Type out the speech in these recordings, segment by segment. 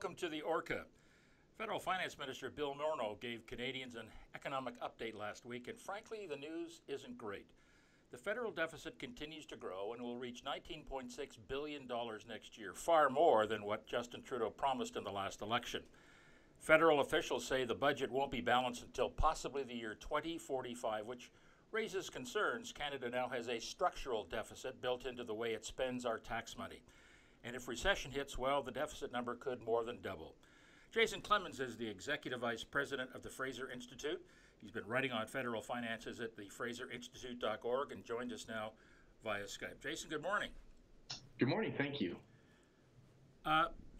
welcome to the Orca. Federal Finance Minister Bill Morneau gave Canadians an economic update last week, and frankly, the news isn't great. The federal deficit continues to grow and will reach $19.6 billion next year, far more than what Justin Trudeau promised in the last election. Federal officials say the budget won't be balanced until possibly the year 2045, which raises concerns. Canada now has a structural deficit built into the way it spends our tax money. And if recession hits, well, the deficit number could more than double. Jason Clemons is the Executive Vice President of the Fraser Institute. He's been writing on federal finances at the FraserInstitute.org and joined us now via Skype. Jason, good morning. Good morning. Thank you.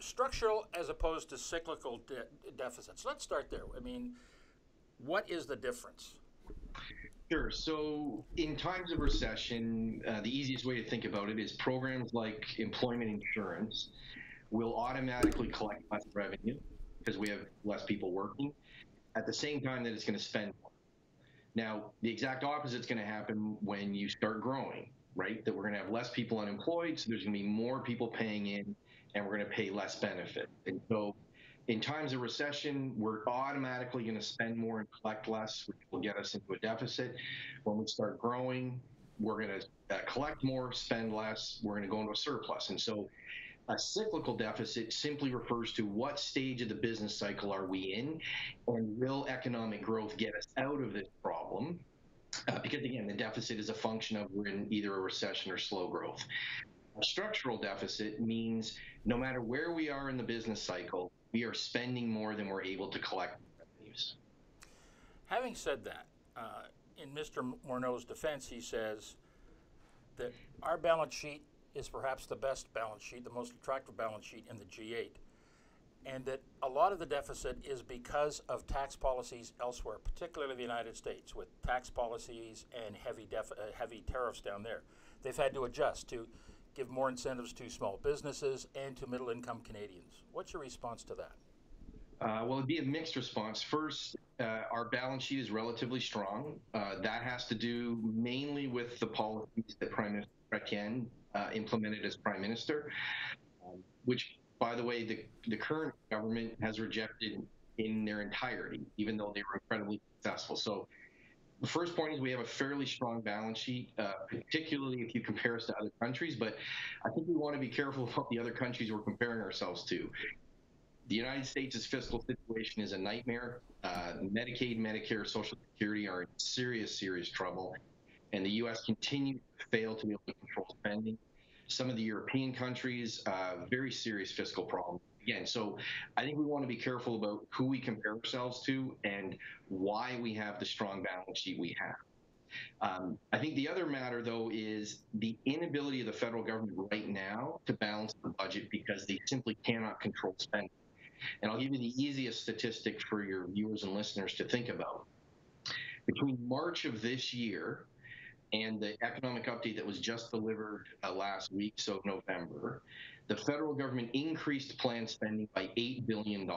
Structural as opposed to cyclical deficits. Let's start there. I mean, what is the difference? Sure. So in times of recession, the easiest way to think about it is programs like employment insurance will automatically collect less revenue because we have less people working at the same time that it's going to spend more. Now, the exact opposite is going to happen when you start growing, right? That we're going to have less people unemployed, so there's going to be more people paying in, and we're going to pay less benefit. And so in times of recession, we're automatically going to spend more and collect less, which will get us into a deficit. When we start growing, we're going to collect more, spend less, we're going to go into a surplus. And so a cyclical deficit simply refers to what stage of the business cycle are we in, and will economic growth get us out of this problem? Because again, the deficit is a function of we're in either a recession or slow growth. A structural deficit means no matter where we are in the business cycle, we are spending more than we're able to collect revenues. Having said that, in Mr. Morneau's defense, he says that our balance sheet is perhaps the best balance sheet, the most attractive balance sheet in the G8, and that a lot of the deficit is because of tax policies elsewhere, particularly the United States, with tax policies and heavy tariffs down there. They've had to adjust to give more incentives to small businesses and to middle-income Canadians. What's your response to that? Well, it'd be a mixed response. First, our balance sheet is relatively strong. That has to do mainly with the policies that Prime Minister Chrétien implemented as Prime Minister, which, by the way, the current government has rejected in their entirety, even though they were incredibly successful. So the first point is we have a fairly strong balance sheet, particularly if you compare us to other countries, but I think we want to be careful about the other countries we're comparing ourselves to. The United States' fiscal situation is a nightmare. Medicaid, Medicare, Social Security are in serious, serious trouble, and the U.S. continues to fail to be able to control spending. Some of the European countries, very serious fiscal problems. Again, so I think we want to be careful about who we compare ourselves to and why we have the strong balance sheet we have. I think the other matter, though, is the inability of the federal government right now to balance the budget because they simply cannot control spending. And I'll give you the easiest statistic for your viewers and listeners to think about. Between March of this year and the economic update that was just delivered last week, so November, the federal government increased planned spending by $8 billion.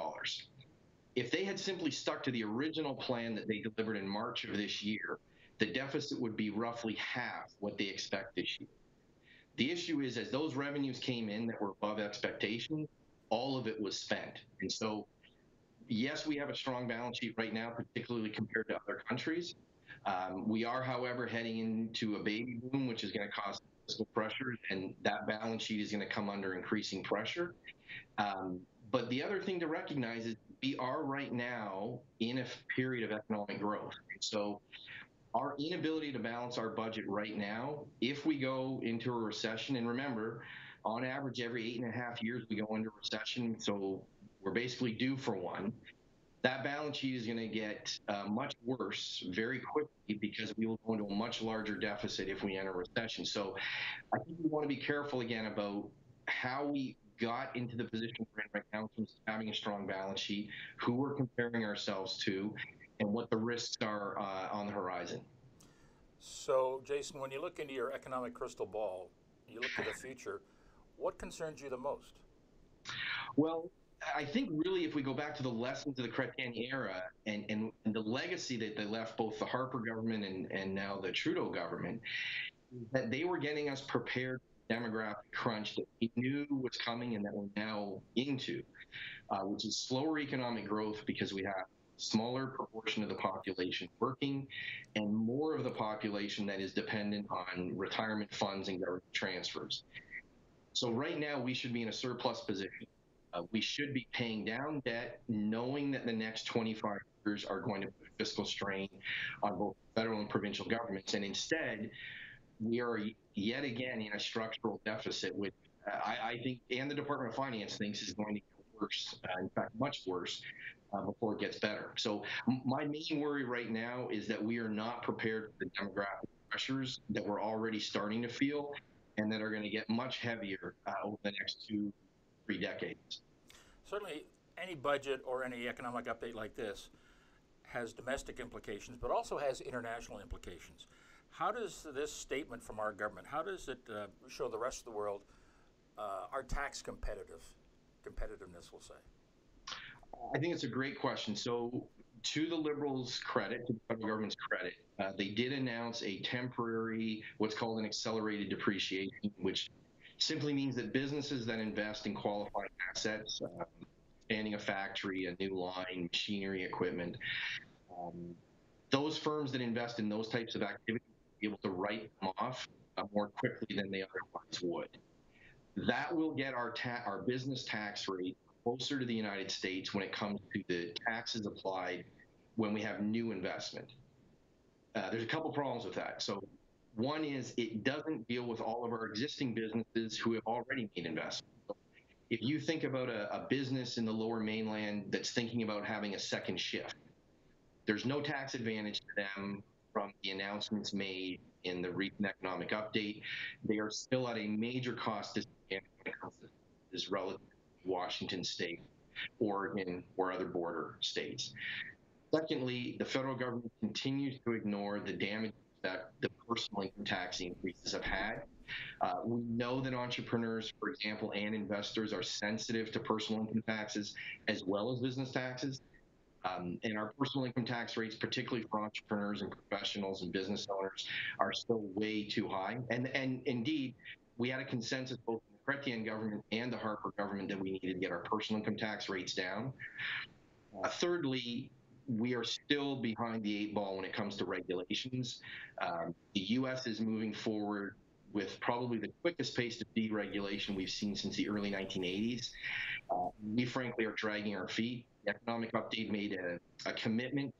If they had simply stuck to the original plan that they delivered in March of this year, the deficit would be roughly half what they expect this year. The issue is, as those revenues came in that were above expectation, all of it was spent. And so, yes, we have a strong balance sheet right now, particularly compared to other countries. We are, however, heading into a baby boom, which is going to cause fiscal pressure, and that balance sheet is going to come under increasing pressure. But the other thing to recognize is we are right now in a period of economic growth. So our inability to balance our budget right now, if we go into a recession, and remember, on average, every 8.5 years we go into recession, so we're basically due for one. That balance sheet is going to get much worse very quickly because we will go into a much larger deficit if we enter a recession. So I think we want to be careful again about how we got into the position we're in right now in terms of having a strong balance sheet, who we're comparing ourselves to, and what the risks are on the horizon. So, Jason, when you look into your economic crystal ball, you look to the future, what concerns you the most? Well, I think really if we go back to the lessons of the Chrétien era and the legacy that they left both the Harper government and now the Trudeau government, that they were getting us prepared demographic crunch that we knew was coming and that we're now into, which is slower economic growth because we have a smaller proportion of the population working and more of the population that is dependent on retirement funds and government transfers. So right now we should be in a surplus position. We should be paying down debt, knowing that the next 25 years are going to put fiscal strain on both federal and provincial governments. And instead, we are yet again in a structural deficit, which I think, and the Department of Finance thinks, is going to get worse, in fact, much worse, before it gets better. So my main worry right now is that we are not prepared for the demographic pressures that we're already starting to feel and that are going to get much heavier over the next 2-3 decades. Certainly, any budget or any economic update like this has domestic implications, but also has international implications. How does this statement from our government, how does it show the rest of the world our tax competitiveness, we'll say? I think it's a great question. So to the Liberals' credit, to the federal government's credit, they did announce a temporary, what's called an accelerated depreciation, which simply means that businesses that invest in qualifying assets, expanding a factory, a new line, machinery, equipment, those firms that invest in those types of activities will be able to write them off more quickly than they otherwise would. That will get our business tax rate closer to the United States when it comes to the taxes applied when we have new investment. There's a couple problems with that. So one is it doesn't deal with all of our existing businesses who have already made investments. If you think about a business in the Lower Mainland that's thinking about having a second shift, there's no tax advantage to them from the announcements made in the recent economic update. They are still at a major cost disadvantage when it comes to this relative to Washington State, Oregon, or other border states. Secondly, the federal government continues to ignore the damage that the personal income tax increases have had. We know that entrepreneurs, for example, and investors are sensitive to personal income taxes as well as business taxes. And our personal income tax rates, particularly for entrepreneurs and professionals and business owners, are still way too high. And indeed, we had a consensus both in the Chrétien government and the Harper government that we needed to get our personal income tax rates down. Thirdly, we are still behind the 8 ball when it comes to regulations. The U.S. is moving forward with probably the quickest pace of deregulation we've seen since the early 1980s. We frankly are dragging our feet. The economic update made a commitment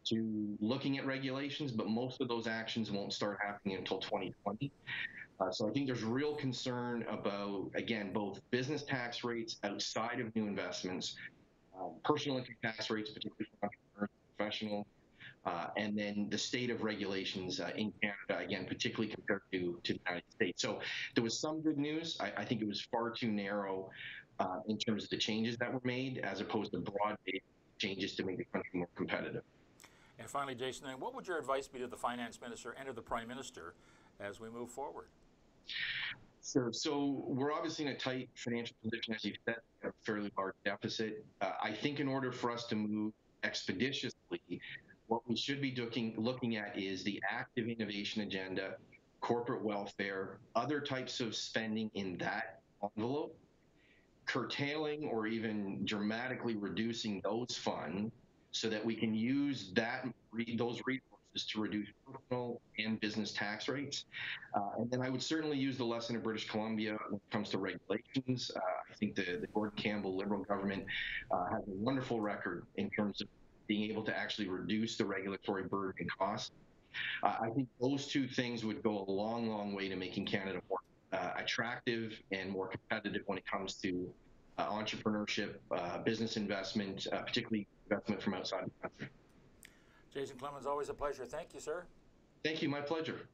to looking at regulations, but most of those actions won't start happening until 2020. So I think there's real concern about, again, both business tax rates outside of new investments, personal income tax rates, particularly for entrepreneurs and professionals, and then the state of regulations in Canada, again, particularly compared to the United States. So there was some good news. I think it was far too narrow in terms of the changes that were made, as opposed to broad-based changes to make the country more competitive. And finally, Jason, what would your advice be to the Finance Minister and to the Prime Minister as we move forward? Sure. So we're obviously in a tight financial position, as you've said, a fairly large deficit. I think in order for us to move expeditiously, what we should be looking at is the active innovation agenda, corporate welfare, other types of spending in that envelope, curtailing or even dramatically reducing those funds so that we can use those resources to reduce personal and business tax rates. And then I would certainly use the lesson of British Columbia when it comes to regulations. I think the Gordon Campbell Liberal government has a wonderful record in terms of being able to actually reduce the regulatory burden and cost. I think those two things would go a long, long way to making Canada more attractive and more competitive when it comes to entrepreneurship, business investment, particularly investment from outside the country. Jason Clemons, always a pleasure. Thank you, sir. Thank you. My pleasure.